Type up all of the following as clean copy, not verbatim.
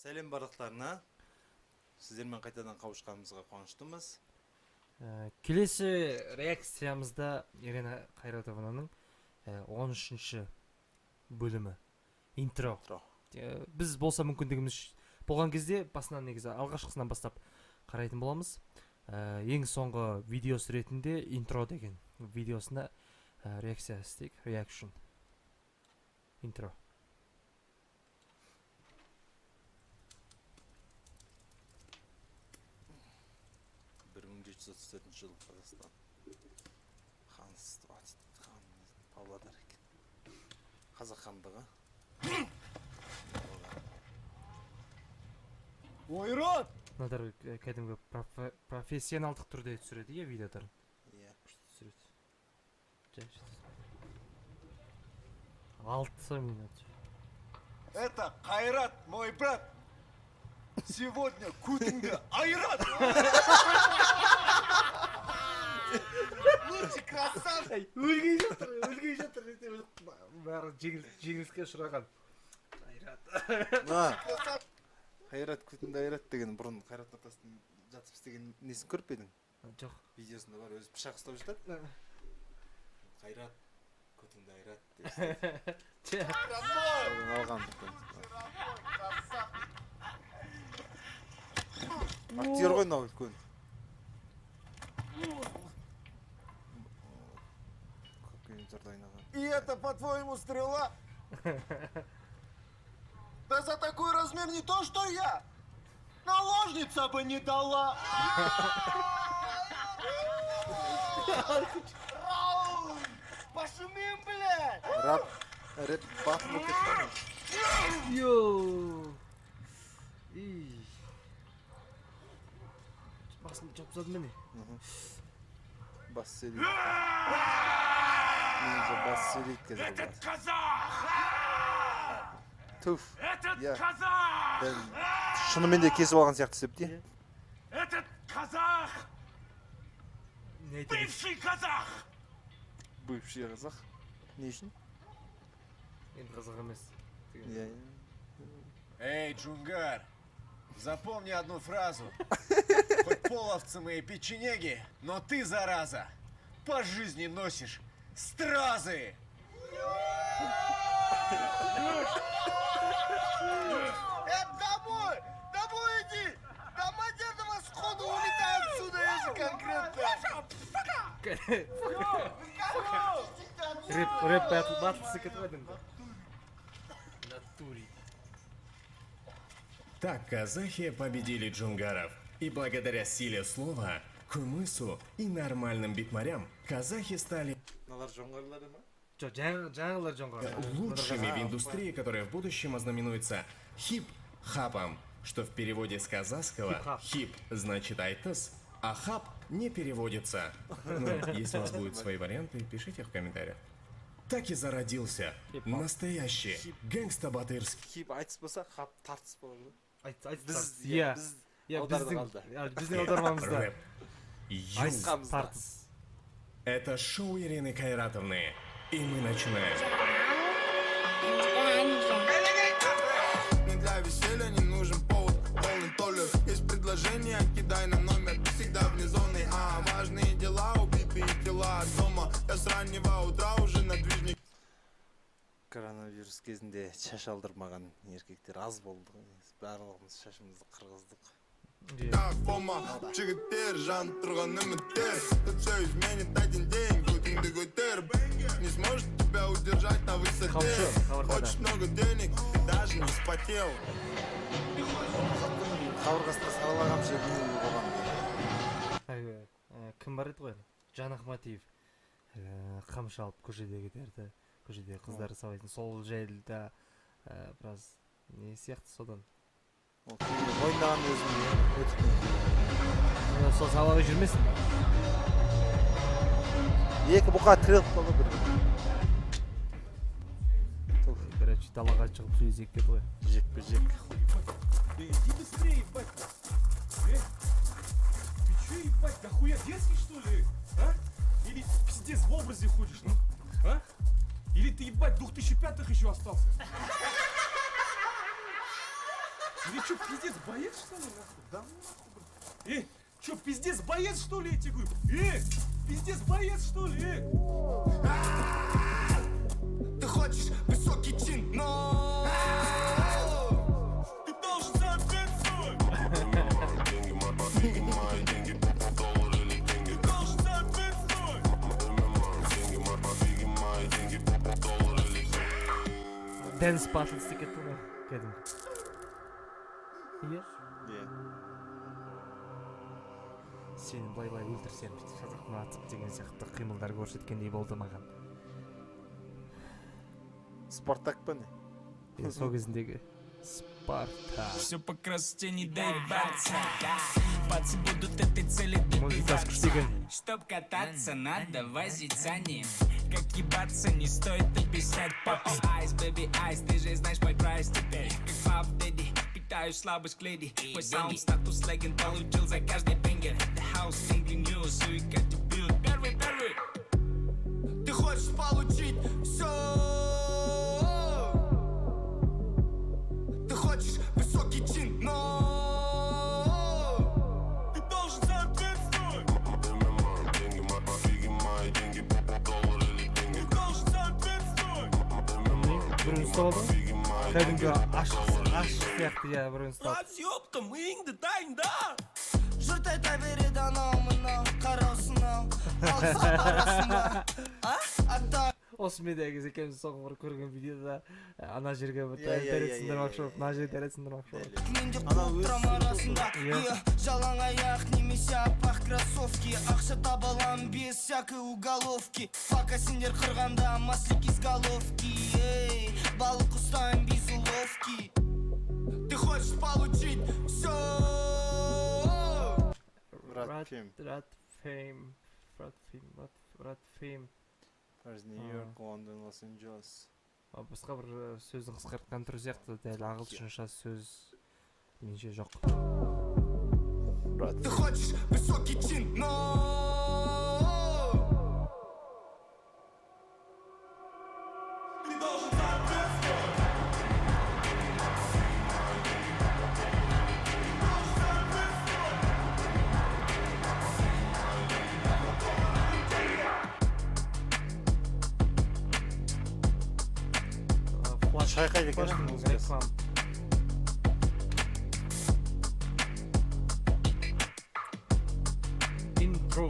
Сәлем барлықтарына. Сіздермен қайтадан қауышқанымызға қуаныштымыз. Келесі реакциямызда Ирина Қайратованың 13-ші бөлімі интро. Біз болса мүмкіндігіміз болған кезде басынан негізі алғашқысынан бастап қарайтын боламыз. Ең соңғы видеосы ретінде интро деген видеосына реакция істейік. Reaction. Интро. 1734 жыл Қазақстан. Ханство хан Павлодар екен. Қазақ хандығы. Ойрат! Мынадар кәдімгі профессионалдық түрде түсіреді, иә, видеодарын. Иә. Түсіреді. 6 минут. Это Кайрат, мой брат. Сегодня күтіңді айрат! Лучи красавчик! Өлгей жатыр. Бәрі жеңіліске ұшыраған. Айрат. Қайрат күтінді айрат деген бұрын Қайрат Нұртастың жатып істеген несін көріп едің? Жоқ. Видеосында бар, өзі пышақ ұстап жатады. Қайрат күтінді айрат деп алған. Актер ғой мынау үлкен. Көкейімдерді ойнаған. И это, по-твоему, стрела? Да за такой размер не то, что я! Наложница бы не дала! Пошумим, блядь! Рэп батл өтеді. Йоу! Басын жапсады мені. Бас сөйлейді. Менде бас сөйлейді қазір. Этот казах! Туф. Этот казах! Шынымен де кесіп алған сияқты істепті. Этот казах! Не айтайын? Бывший казах! Бывший қазақ. Не үшін? Енді қызық емес. Эй, Джунгар, запомни одну фразу. Хоть половцы мои печенеги, но ты, зараза, по жизни носишь стразы. Домой! Домой иди! Домой деда сходу улетай отсюда, если конкретно. Рэп батлсы кетіп едім. Натури. Так казахи победили джунгаров. И благодаря силе слова, кумысу и нормальным битмарям, казахи стали Мыналар жоңғарлары ма? Жоқ, жаңылар жоңғар. лучшими в индустрии, которая в будущем ознаменуется хип-хапом, что в переводе с казахского Хип-хап. хип значит айтыс, а хап не переводится. Ну, если у вас будут свои варианты, пишите в комментариях. Так и зародился настоящий гэнгста-батырский. Хип айтыс болса, хап тартыс болады. Айтыс. Біздің аудармамызда. Рэп. Айтыс Юг. тартыс. Это шоу Ирины Кайратовны. И мы начинаем. Не для веселья не нужен повод, полный толер. Есть предложение, кидай на номер. Всегда вне зоны, важные дела, убитые тела дома. Я с раннего утра уже на движнике. Коронавирус кезінде шаш алдырмаған еркектер аз болды. Барлығымыз шашымызды қырғыздық. Так, Фома, жігіттер, жан тұрған үміттер. Тут все изменит один день, күтіңді көтер. Не сможет тебя удержать на высоте. Хочешь много денег, ты даже не спотел. Қабырғасына саралағам шегіне болған. Кім бар еді ғой? Жан Ахматиев. Қамшы алып көшеде кетерді. Көшеде қыздары сабайтын. Сол жайлда біраз не сияқты содан. Ойындаған өзім өтіп. Сол сабағы жүрмесін. Екі бұқа тіреліп қалды бір. Короче, далаға шығып сөйлесек деді ғой. Жекпе-жек. Иди быстрее, ебать! Ты чё, ебать, дохуя детский, что ли? А? Или пиздец в образе ходишь, ну? А? Или ты, ебать, 2005-х еще остался? Или что, пиздец, боец, что ли, нахуй? Да нахуй, блядь. Что, пиздец, боец, что ли, я тебе говорю? Пиздец, боец, что ли, Ты хочешь высокий чин, но Ты должен соответствовать! Ты должен соответствовать! Dance battle істеп кетті ғой кәдімгі. Иә. Сені былай өлтірсем бүйтіп шатақтан атып деген сияқты қимылдар көрсеткендей болды маған. Спартак па не? Сол кезіндегі Спартак. Все по красоте, не дай баться. Пацы будут этой цели Музыкасы күштеген. Чтоб кататься, надо возить сани. Как ебаться, не стоит описать. Папа айс, бэби айс, ты же знаешь мой прайс теперь. Как Пап Дэдди, питаю слабость к леди. Мой саунд, статус леген получил за каждый бенгер. The house, single news, so we got to build. Первый. ты хочешь получить все. Ты хочешь высокий чин, но Ты должен соответствовать! Ты должен соответствовать! Біреуін ұстап алды. Кәдімгі ашық сияқты иә біреуін ұстап. Разъебка, миыңды дайында! жұрт айта береді анау мынау қараусынау алысқа барасың ба ата Осы медиагіз екеуміз соңғы бір көрген видеода ана жерге бір Иә, иә, дәрет иә, сындырмақшы иә, болып, мына жерге дәрет сындырмақшы болып. менде Анау қуып өзі тұрам арасында Иә. жалаң аяқ немесе аппақ кроссовки ақша таба аламын без всякой уголовки пока сендер қырғанда маслик из головки эй балық ұстаймын без уловки ты хочешь получить все Rad Fame. New York, London, Los Angeles. Басқа бір сөздің қысқартқан түрі сияқты дәл ағылшынша сөз менше жоқ. ты хочешь высокий чин но Ты должен соответствовать! Шайқайды екен, Флэштің музыкасы. реклам. Intro.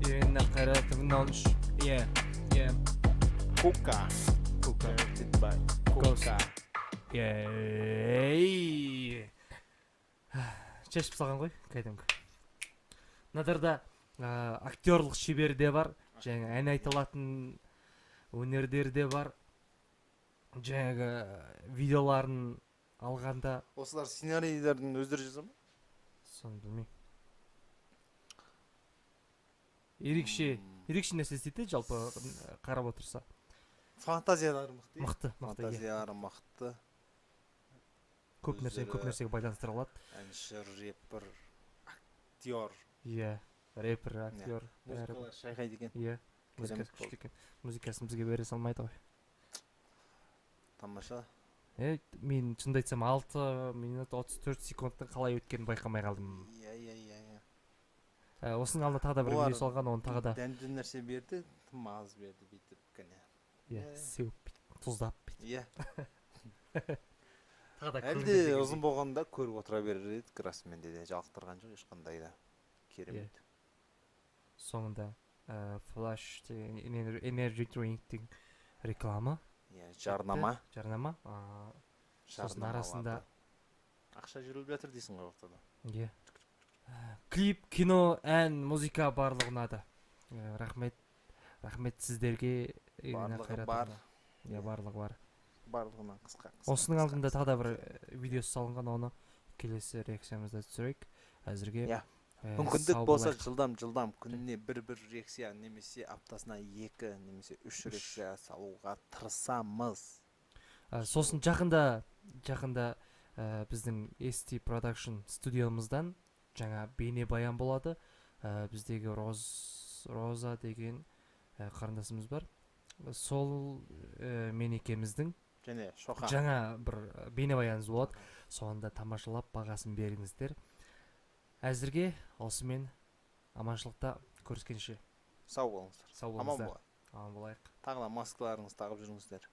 Ирина Қайратовна Нонш. Yeah. Кука. Кука. Directed by Кука. Шешіп салған ғой, кәдімгі. Мынадарда актерлық шебері де бар, жаңа ән айтылатын өнердері де бар. Жаңағы видеоларын алғанда Осылар сценарийлердің өздері жаза ма? соны білмеймін. Ерекше нәрсе істейді жалпы қарап отырса. Фантазиялары мықты. Мықты, иә. Фантазиялары мықты. Көп нәрсеге байланыстыра алады. Әнші, рэпер, актер. Иә, рэпер, актер. Музыкалар шайқайды екен. Иә, музыкасы күшті екен. Музыкасын бізге бере салмайды ғой. Тамаша. Мен шынымды айтсам 6 минут 34 секундтың қалай өткенін байқамай қалдым. Иә. Осының алдында тағы да бір видео салған, оны тағы да Дәнді нәрсе берді, тым аз берді бүйтіп кәне. сеуіп бүйтіп, тұздап бүйтіп. Иә. Тағы да Әлде ұзын болғанда көріп отыра берер еді, расымен де жалықтырған жоқ ешқандай да. Керемет. Соңында Flash деген Energy Drink'тің реклама. Жарнама. Сосын арасында ақша жүріліп жатыр дейсің ғой ортада. Иә. Клип, кино, ән, музыка барлығы ұнады. Рахмет сіздерге. Барлығы бар. Иә, барлығы бар. Барлығынан қысқа. Осының алдында тағы да бір видеосы салынған, оны келесі реакциямызда түсірейік. Әзірге мүмкіндік болса жылдам күніне бір реакция немесе аптасына 2 немесе 3 реакция салуға тырысамыз. Сосын жақында біздің ST Production студиямыздан жаңа бейне баян болады. Біздегі Роза деген қарындасымыз бар. Сол мен екеміздің және Шоқан. жаңа бір бейнебаяныңыз болады. Соны тамашалап бағасын беріңіздер. Әзірге осымен аманшылықта көріскенше Сау болыңыздар. сау Аман болыңыздар. болайық. Аман болайық. Тағы да маскаларыңызды тағып жүріңіздер.